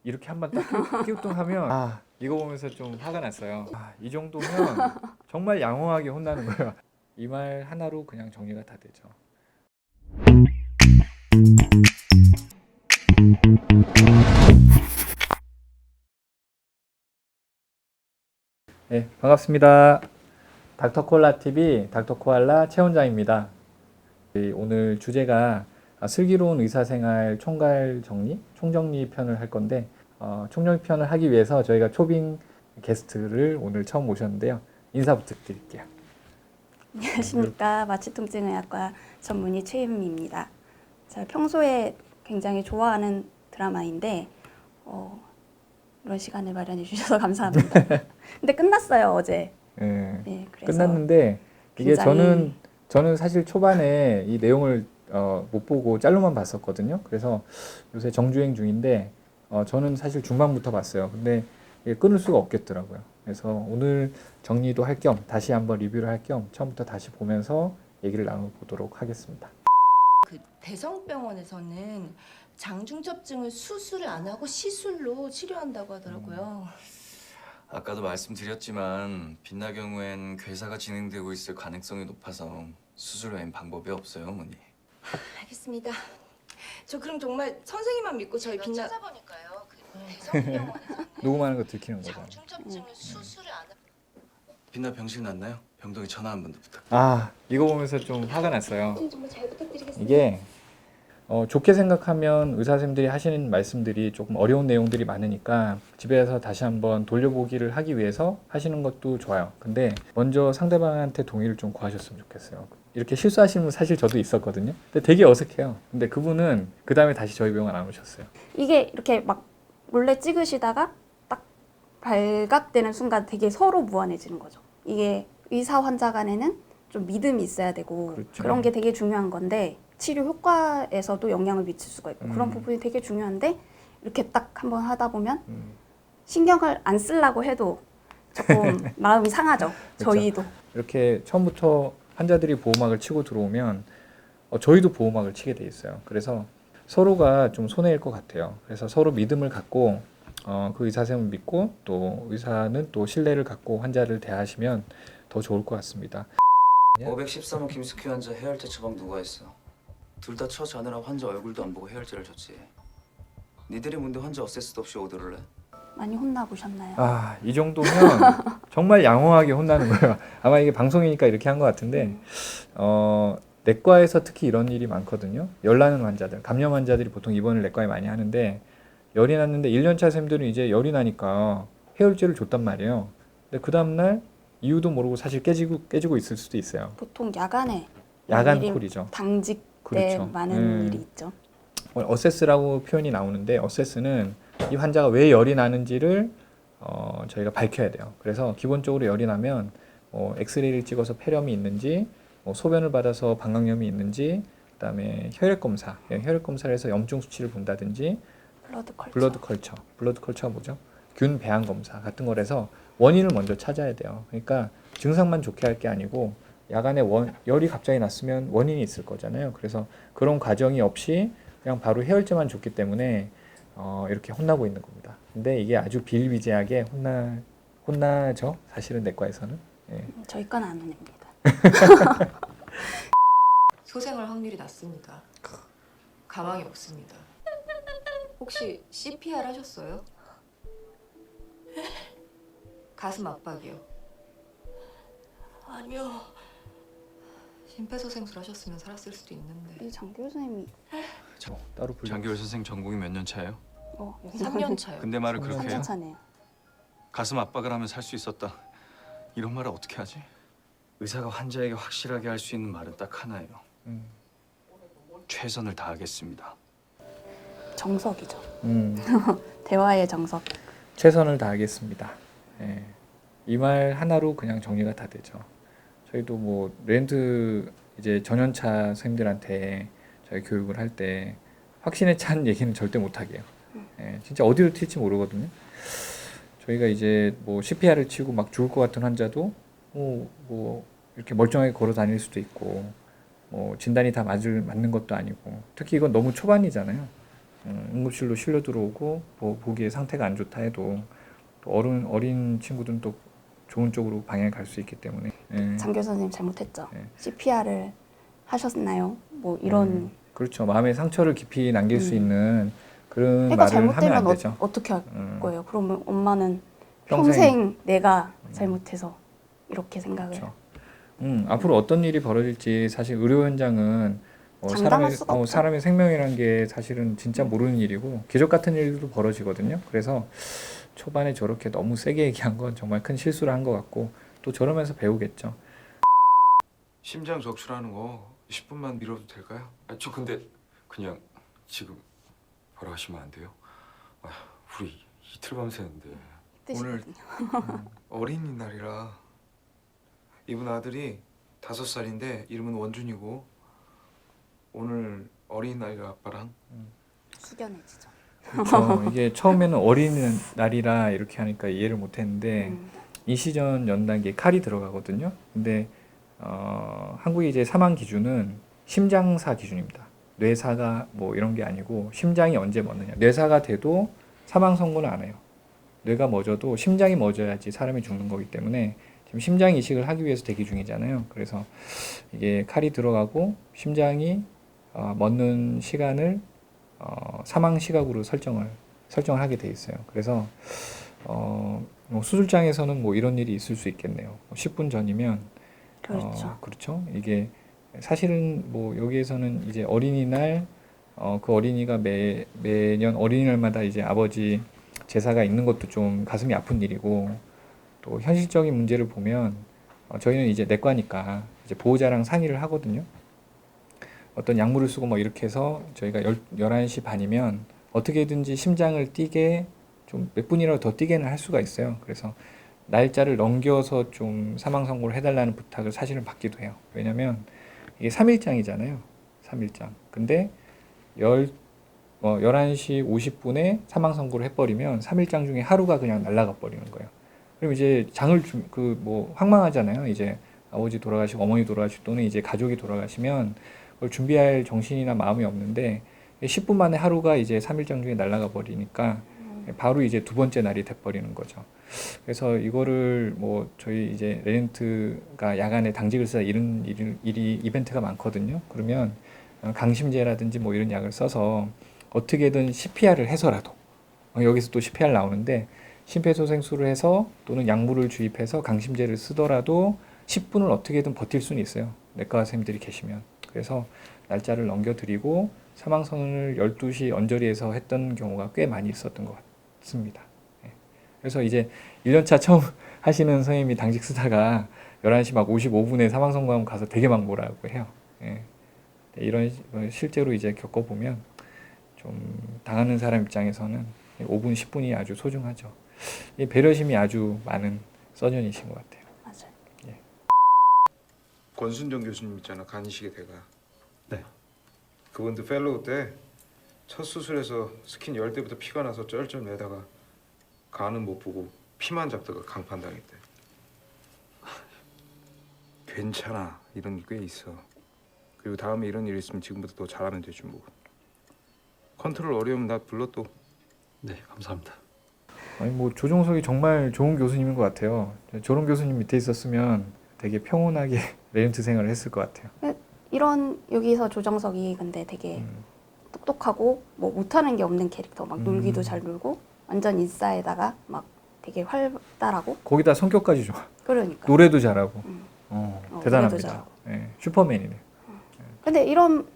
이렇게 한번 딱 끼우뚱하면 이거 보면서 좀 화가 났어요. 이 정도면 정말 양호하게 혼나는 거예요. 이 말 하나로 그냥 정리가 다 되죠. 네, 반갑습니다. 닥터콜라 TV 닥터코알라 최원장입니다. 오늘 주제가 슬기로운 의사생활 총괄 정리, 총정리 편을 할 건데 총정리 편을 하기 위해서 저희가 초빙 게스트를 오늘 처음 모셨는데요. 인사 부탁드릴게요. 안녕하십니까. 마취통증의학과 전문의 최임입니다. 제가 평소에 굉장히 좋아하는 드라마인데 이런 시간을 마련해 주셔서 감사합니다. 근데 끝났어요, 어제. 네, 그래서 끝났는데 이게 굉장히 저는 사실 초반에 이 내용을 못 보고 짤로만 봤었거든요. 그래서 요새 정주행 중인데 저는 사실 중반부터 봤어요. 근데 이게 끊을 수가 없겠더라고요. 그래서 오늘 정리도 할 겸 다시 한번 리뷰를 할 겸 처음부터 다시 보면서 얘기를 나눠보도록 하겠습니다. 그 대성병원에서는 장중첩증을 수술을 안 하고 시술로 치료한다고 하더라고요. 아까도 말씀드렸지만 빛나 경우엔 괴사가 진행되고 있을 가능성이 높아서 수술 외엔 방법이 없어요, 어머니. 알겠습니다. 저 그럼 정말 선생님만 믿고 저희 빛나 찾아보니까요. 그 대성병원에서는 녹음하는 거 들키는 거죠. 장중첩증을 수술을 안 하고 빛나 병실 났나요? 병동에 전화 한 번 더 부탁. 이거 보면서 좀 화가 났어요. 정말 잘 부탁드리겠습니다. 이게 좋게 생각하면 의사 선생님들이 하시는 말씀들이 조금 어려운 내용들이 많으니까 집에서 다시 한번 돌려보기를 하기 위해서 하시는 것도 좋아요. 근데 먼저 상대방한테 동의를 좀 구하셨으면 좋겠어요. 이렇게 실수하시는 분 사실 저도 있었거든요. 근데 되게 어색해요. 근데 그분은 그 다음에 다시 저희 병원 안 오셨어요. 이게 이렇게 막 몰래 찍으시다가 딱 발각되는 순간 되게 서로 무안해지는 거죠. 이게 의사 환자 간에는 좀 믿음이 있어야 되고 그렇죠. 그런 게 되게 중요한 건데 치료 효과에서도 영향을 미칠 수가 있고 그런 부분이 되게 중요한데 이렇게 딱 한번 하다 보면 신경을 안 쓰려고 해도 조금 마음이 상하죠. 저희도. 이렇게 처음부터 환자들이 보호막을 치고 들어오면 저희도 보호막을 치게 돼 있어요. 그래서 서로가 좀 손해일 것 같아요. 그래서 서로 믿음을 갖고 그 의사 선생님을 믿고 또 의사는 또 신뢰를 갖고 환자를 대하시면 더 좋을 것 같습니다. 513호 김숙희 환자 해열제 처방 누가 했어? 둘 다 처자느라 환자 얼굴도 안 보고 해열제를 줬지. 니들이 뭔데 환자 어세스도 없이 오더를 해? 많이 혼나보셨나요? 이 정도면 정말 양호하게 혼나는 거예요. 아마 이게 방송이니까 이렇게 한 것 같은데 내과에서 특히 이런 일이 많거든요. 열 나는 환자들, 감염 환자들이 보통 입원을 내과에 많이 하는데 열이 났는데 1년차 선생님들은 이제 열이 나니까 해열제를 줬단 말이에요. 근데 그 다음날 이유도 모르고 사실 깨지고 있을 수도 있어요. 보통 야간에 야간 일이 콜이죠. 당직 때 그렇죠. 많은 일이 있죠. 어세스라고 표현이 나오는데 어세스는 이 환자가 왜 열이 나는지를 저희가 밝혀야 돼요. 그래서 기본적으로 열이 나면 엑스레이를 찍어서 폐렴이 있는지 소변을 받아서 방광염이 있는지 그다음에 혈액 검사를 해서 염증 수치를 본다든지 블러드 컬처가 뭐죠? 균 배양 검사 같은 걸 해서 원인을 먼저 찾아야 돼요. 그러니까 증상만 좋게 할 게 아니고 야간에 열이 갑자기 났으면 원인이 있을 거잖아요. 그래서 그런 과정이 없이 그냥 바로 해열제만 줬기 때문에 이렇게 혼나고 있는 겁니다. 근데 이게 아주 비일비재하게 혼나죠. 사실은 내과에서는. 예. 저희 건 안 혼냅니다. 소생할 확률이 낮습니다. 가망이 없습니다. 혹시 CPR 하셨어요? 가슴 압박이요. 아니요. 심폐소생술 하셨으면 살았을 수도 있는데. 이 장 교수님이 따로 불러. 장기열 선생 전공이 몇 년 차예요? 3년 차요. 근데 말을 그렇게 해요? 3년 차네요. 가슴 압박을 하면 살 수 있었다. 이런 말을 어떻게 하지? 의사가 환자에게 확실하게 할 수 있는 말은 딱 하나예요. 최선을 다하겠습니다. 정석이죠. 대화의 정석. 최선을 다하겠습니다. 예. 이 말 하나로 그냥 정리가 다 되죠. 저희도 뭐 렌트 이제 전연차 선생님들한테 저희 교육을 할 때 확신에 찬 얘기는 절대 못 하게 해요. 예. 진짜 어디로 튈지 모르거든요. 저희가 이제 뭐 CPR을 치고 막 죽을 것 같은 환자도 뭐 이렇게 멀쩡하게 걸어 다닐 수도 있고 뭐 진단이 다 맞는 것도 아니고 특히 이건 너무 초반이잖아요. 응급실로 실려 들어오고 뭐 보기에 상태가 안 좋다 해도 또 어린 친구들은 또 좋은 쪽으로 방향을 갈 수 있기 때문에 예. 장교 선생님 잘못했죠. 네. CPR을 하셨나요? 뭐 이런 그렇죠. 마음에 상처를 깊이 남길 수 있는 그런 해가 말을 하면 잘못되면 안 되죠. 어떻게 할 음. 거예요? 그러면 엄마는 평생. 평생 내가 잘못해서 이렇게 생각을 그렇죠. 앞으로 어떤 일이 벌어질지 사실 의료 현장은 장담할 수가 없죠. 사람의 생명이라는 게 사실은 진짜 모르는 일이고 기적 같은 일도 벌어지거든요. 그래서 초반에 저렇게 너무 세게 얘기한 건 정말 큰 실수를 한 것 같고 또 저러면서 배우겠죠. 심장 적출하는 거 10분만 미뤄도 될까요? 저 근데 그냥 지금 바로 하시면 안 돼요? 우리 이틀 밤새는데. 뜻이거든요. 어린이날이라 이분 아들이 5살인데 이름은 원준이고 오늘 어린이날이라 아빠랑 숙연해지죠. 그렇죠. 이게 처음에는 어린이날이라 이렇게 하니까 이해를 못했는데 이 시전 연단기에 칼이 들어가거든요. 근데 한국의 이제 사망 기준은 심장사 기준입니다. 뇌사가 뭐 이런 게 아니고 심장이 언제 멎느냐. 뇌사가 돼도 사망 선고는 안 해요. 멎어도 멈어도 심장이 멎어야지 사람이 죽는 거기 때문에 지금 심장 이식을 하기 위해서 대기 중이잖아요. 그래서 이게 칼이 들어가고 심장이 멎는 시간을 사망 시각으로 설정을 하게 돼 있어요. 그래서 뭐 수술장에서는 뭐 이런 일이 있을 수 있겠네요. 10분 전이면 그렇죠. 그렇죠. 이게 사실은 뭐 여기에서는 이제 어린이날 그 어린이가 매년 어린이날마다 이제 아버지 제사가 있는 것도 좀 가슴이 아픈 일이고 또 현실적인 문제를 보면 저희는 이제 내과니까 이제 보호자랑 상의를 하거든요. 어떤 약물을 쓰고 뭐 이렇게 해서 저희가 11시 반이면 어떻게든지 심장을 뛰게 좀 몇 분이라도 더 뛰게는 할 수가 있어요. 그래서 날짜를 넘겨서 좀 사망 선고를 해달라는 부탁을 사실은 받기도 해요. 왜냐면 이게 3일장이잖아요. 3일장. 근데 11시 50분에 사망 선고를 해버리면 3일장 중에 하루가 그냥 날아가 버리는 거예요. 그럼 이제 장을 뭐 황망하잖아요. 이제 아버지 돌아가시고 어머니 돌아가시고 또는 이제 가족이 돌아가시면 그걸 준비할 정신이나 마음이 없는데 10분 만에 하루가 이제 3일장 중에 날아가 버리니까 바로 이제 두 번째 날이 돼버리는 거죠. 그래서 이거를 뭐 저희 이제 레전트가 야간에 당직을 쓰다 이런 이벤트가 많거든요. 그러면 강심제라든지 뭐 이런 약을 써서 어떻게든 CPR을 해서라도 여기서 또 CPR 나오는데 심폐소생술을 해서 또는 약물을 주입해서 강심제를 쓰더라도 10분을 어떻게든 버틸 수는 있어요. 내과 선생님들이 계시면. 그래서 날짜를 넘겨드리고 사망선언을 12시 언저리에서 했던 경우가 꽤 많이 있었던 것 같습니다. 그래서 이제 1년차 처음 하시는 선생님이 당직 쓰다가 11시 막 55분에 사망선고하면 가서 되게 막 뭐라고 해요. 이런 실제로 이제 겪어보면 좀 당하는 사람 입장에서는 5분, 10분이 아주 소중하죠. 이 배려심이 아주 많은 서전이신 것 같아요. 맞아요. 권순정 교수님 있잖아 간이식의 대가. 네. 그분도 펠로우 때 첫 수술에서 스킨 열 때부터 피가 나서 쩔쩔매다가 간은 못 보고 피만 잡다가 강판 당했대. 괜찮아 이런 게 꽤 있어. 그리고 다음에 이런 일 있으면 지금부터 더 잘하면 되지 뭐. 컨트롤 어려우면 나 불러 또. 네, 감사합니다. 아니 뭐 조종석이 정말 좋은 교수님인 것 같아요. 저런 교수님 밑에 있었으면 되게 평온하게 레전트 생활을 했을 것 같아요. 이런 여기서 조정석이 근데 되게 똑똑하고 뭐 못하는 게 없는 캐릭터. 막 놀기도 잘 놀고 완전 인싸에다가 막 되게 활달하고. 거기다 성격까지 좋아. 그러니까. 노래도 잘하고. 노래도 대단합니다. 잘하고. 슈퍼맨이네요. 근데 이런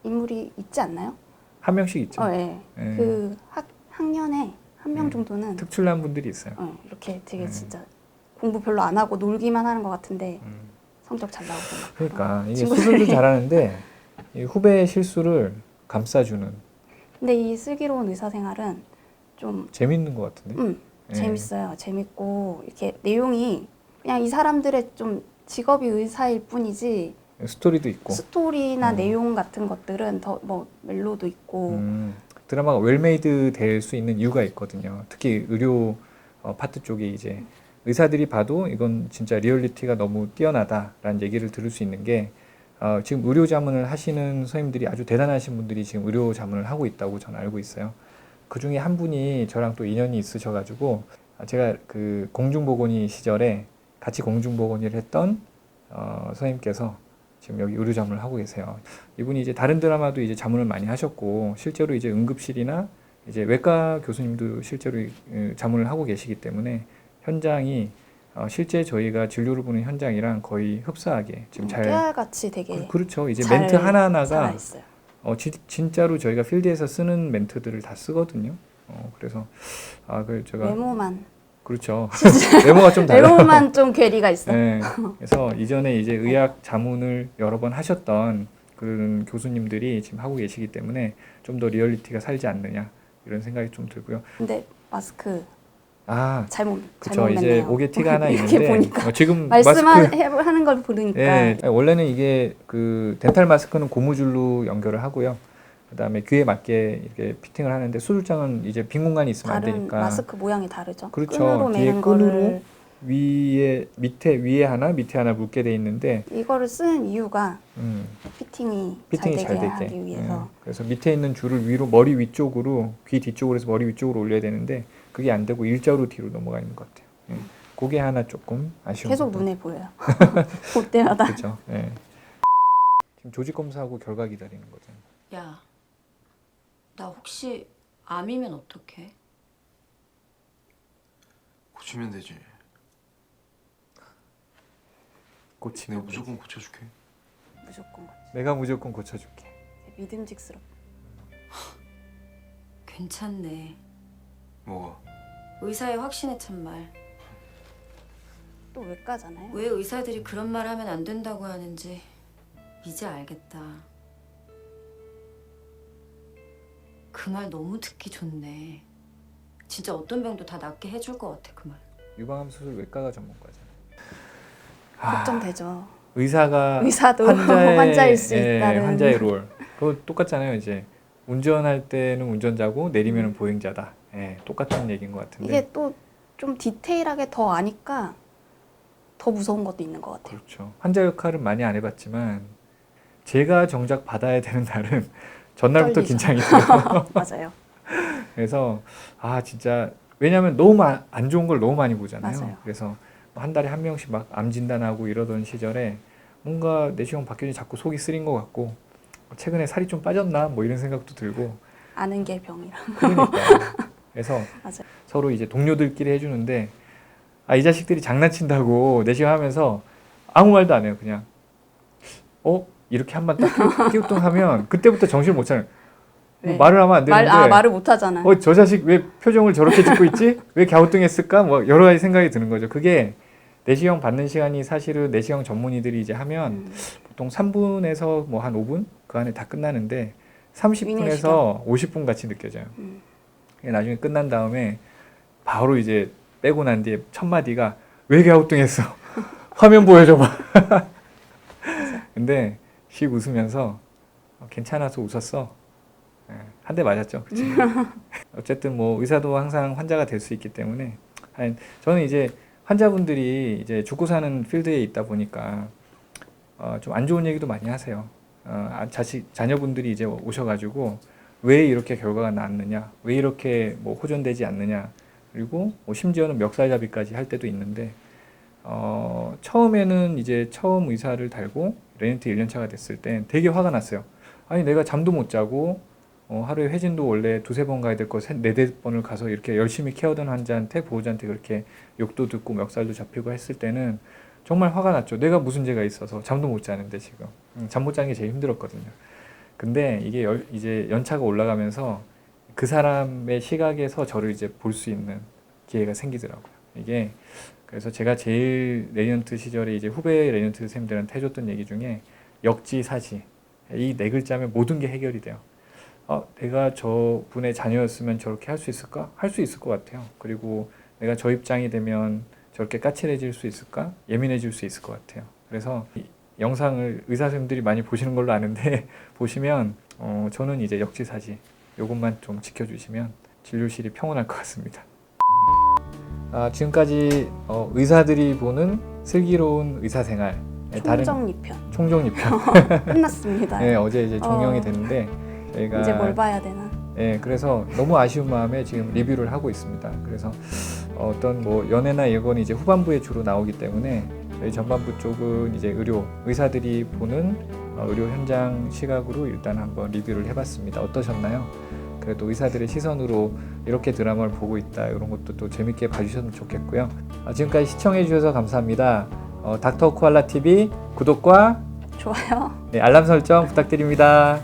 인물이 있지 않나요? 한 명씩 있죠. 예. 예. 그 학년에 한 명 예. 정도는 특출난 분들이 있어요. 이렇게 되게 진짜 공부 별로 안 하고 놀기만 하는 것 같은데 음. 성적 잘 나오고 막. 그러니까 이게 친구들이- 수술도 잘하는데 이 후배의 실수를 감싸주는 근데 이 슬기로운 의사생활은 좀 재밌는 것 같은데. 예. 재밌어요. 재밌고 이렇게 내용이 그냥 이 사람들의 좀 직업이 의사일 뿐이지 스토리도 있고. 스토리나 내용 같은 것들은 더 뭐 멜로도 있고 드라마가 웰메이드 될 수 있는 이유가 있거든요. 특히 의료 파트 쪽에 이제 의사들이 봐도 이건 진짜 리얼리티가 너무 뛰어나다라는 얘기를 들을 수 있는 게 지금 의료 자문을 하시는 선생님들이 아주 대단하신 분들이 지금 의료 자문을 하고 있다고 저는 알고 있어요. 그 중에 한 분이 저랑 또 인연이 있으셔가지고 제가 그 공중보건의 시절에 같이 공중보건의를 했던 선생님께서 지금 여기 의료 자문을 하고 계세요. 이분이 이제 다른 드라마도 이제 자문을 많이 하셨고 실제로 이제 응급실이나 이제 외과 교수님도 실제로 자문을 하고 계시기 때문에 현장이 실제 저희가 진료를 보는 현장이랑 거의 흡사하게 지금 잘 깨알같이 되게 그렇죠. 이제 잘 멘트 하나하나가 살아있어요. 진짜로 저희가 필드에서 쓰는 멘트들을 다 쓰거든요. 그래서 그 제가 외모만 그렇죠. 외모가 좀 달라요. 외모만 좀 괴리가 있어요. 네. 그래서 이전에 이제 의학 자문을 여러 번 하셨던 그런 교수님들이 지금 하고 계시기 때문에 좀 더 리얼리티가 살지 않느냐 이런 생각이 좀 들고요. 근데 마스크 아, 잘못 그렇죠. 이제 맸네요. 목에 티가 하나 이렇게 있는데 보니까 지금 말씀하는 걸 보니까 예, 원래는 이게 그 덴탈 마스크는 고무줄로 연결을 하고요. 그다음에 귀에 맞게 이렇게 피팅을 하는데 수술장은 이제 빈 공간이 있으면 안 다른 되니까 마스크 모양이 다르죠. 그렇죠. 끈으로 뒤에 매는 끈으로 거를 위에 하나 밑에 하나 묶게 돼 있는데 이거를 쓰는 이유가 피팅이 피팅이 잘 잘 되게 되게. 하기 위해서. 그래서 밑에 있는 줄을 위로 머리 위쪽으로 귀 뒤쪽으로 해서 머리 위쪽으로 올려야 되는데 그게 안 되고 일자로 뒤로 넘어가 있는 것 같아요. 그게 하나 조금 아쉬운. 계속 부분. 눈에 보여요. 볼 때마다. 그렇죠. 예. 지금 조직 검사하고 결과 기다리는 거잖아요. 야, 나 혹시 암이면 어떡해? 고치면 되지. 고치면 내가 무조건 고쳐줄게. 무조건 내가 무조건 고쳐줄게. 믿음직스럽. 괜찮네. 뭐가? 의사의 확신에 찬말. 또 외과잖아요. 왜 의사들이 그런 말 하면 안 된다고 하는지 이제 알겠다. 그 말 너무 듣기 좋네. 진짜 어떤 병도 다 낫게 해줄 것 같아 그 말. 유방암 수술 외과가 전문가잖아요. 걱정되죠. 의사도 환자일 수 있다는. 환자의 롤. 그거 똑같잖아요. 이제 운전할 때는 운전자고 내리면은 보행자다. 예, 똑같은 얘기인 것 같은데. 이게 또 좀 디테일하게 더 아니까 더 무서운 것도 있는 것 같아요. 그렇죠. 환자 역할은 많이 안 해봤지만 제가 정작 받아야 되는 날은 전날부터 떨리죠. 긴장이 돼요. 맞아요. 그래서 진짜 왜냐하면 너무 안 좋은 걸 너무 많이 보잖아요. 맞아요. 그래서 한 달에 한 명씩 막 암 진단하고 이러던 시절에 뭔가 내시경 박현이 자꾸 속이 쓰린 것 같고 최근에 살이 좀 빠졌나 뭐 이런 생각도 들고. 아는 게 병이라. 그러니까 그래서 맞아요. 서로 이제 동료들끼리 해주는데 이 자식들이 장난친다고 내시경 하면서 아무 말도 안 해요. 그냥 이렇게 한번 딱 끼우뚱하면 그때부터 정신을 못 차려요. 네. 말을 하면 안 되는데 말을 못 하잖아요. 저 자식 왜 표정을 저렇게 짓고 있지? 왜 갸우뚱했을까? 뭐 여러 가지 생각이 드는 거죠. 그게 내시경 받는 시간이 사실은 내시경 전문의들이 이제 하면 보통 3분에서 뭐 한 5분 그 안에 다 끝나는데 30분에서 50분 같이 느껴져요. 나중에 끝난 다음에 바로 이제 빼고 난 뒤에 첫 마디가 왜 갸우뚱했어? 화면 보여줘봐. 근데 씩 웃으면서 괜찮아서 웃었어. 한 대 맞았죠. 그치? 어쨌든 뭐 의사도 항상 환자가 될 수 있기 때문에 저는 이제 환자분들이 이제 죽고 사는 필드에 있다 보니까 좀 안 좋은 얘기도 많이 하세요. 자녀분들이 이제 오셔가지고 왜 이렇게 결과가 나왔느냐, 왜 이렇게 뭐 호전되지 않느냐, 그리고 뭐 심지어는 멱살잡이까지 할 때도 있는데 처음에는 이제 처음 의사를 달고 레니트 1년차가 됐을 땐 되게 화가 났어요. 아니 내가 잠도 못 자고 하루에 회진도 원래 2-3번 가야 될 거 4-5번을 가서 이렇게 열심히 케어던 환자한테 보호자한테 그렇게 욕도 듣고 멱살도 잡히고 했을 때는 정말 화가 났죠. 내가 무슨 죄가 있어서 잠도 못 자는데 지금 잠 못 자는 게 제일 힘들었거든요. 근데 이게 이제 연차가 올라가면서 그 사람의 시각에서 저를 이제 볼 수 있는 기회가 생기더라고요. 이게 그래서 제가 제일 레지던트 시절에 이제 후배 레지던트 선생님들한테 해줬던 얘기 중에 역지사지 이 4글자면 모든 게 해결이 돼요. 내가 저 분의 자녀였으면 저렇게 할 수 있을까? 할 수 있을 것 같아요. 그리고 내가 저 입장이 되면 저렇게 까칠해질 수 있을까? 예민해질 수 있을 것 같아요. 그래서 이 영상을 의사 선생님들이 많이 보시는 걸로 아는데 보시면 저는 이제 역지사지 요것만 좀 지켜주시면 진료실이 평온할 것 같습니다. 지금까지 의사들이 보는 슬기로운 의사생활 총정 2편 총종 2편 끝났습니다. 네, 어제 이제 종영이 어. 됐는데 저희가 이제 뭘 봐야 되나? 그래서 너무 아쉬운 마음에 지금 리뷰를 하고 있습니다. 그래서 어떤 뭐 연애나 예건이 이제 후반부에 주로 나오기 때문에 저희 전반부 쪽은 이제 의사들이 보는 의료 현장 시각으로 일단 한번 리뷰를 해봤습니다. 어떠셨나요? 그래도 의사들의 시선으로 이렇게 드라마를 보고 있다 이런 것도 또 재밌게 봐주셨으면 좋겠고요. 지금까지 시청해 주셔서 감사합니다. 닥터 코알라 TV 구독과 좋아요. 알람 설정 부탁드립니다.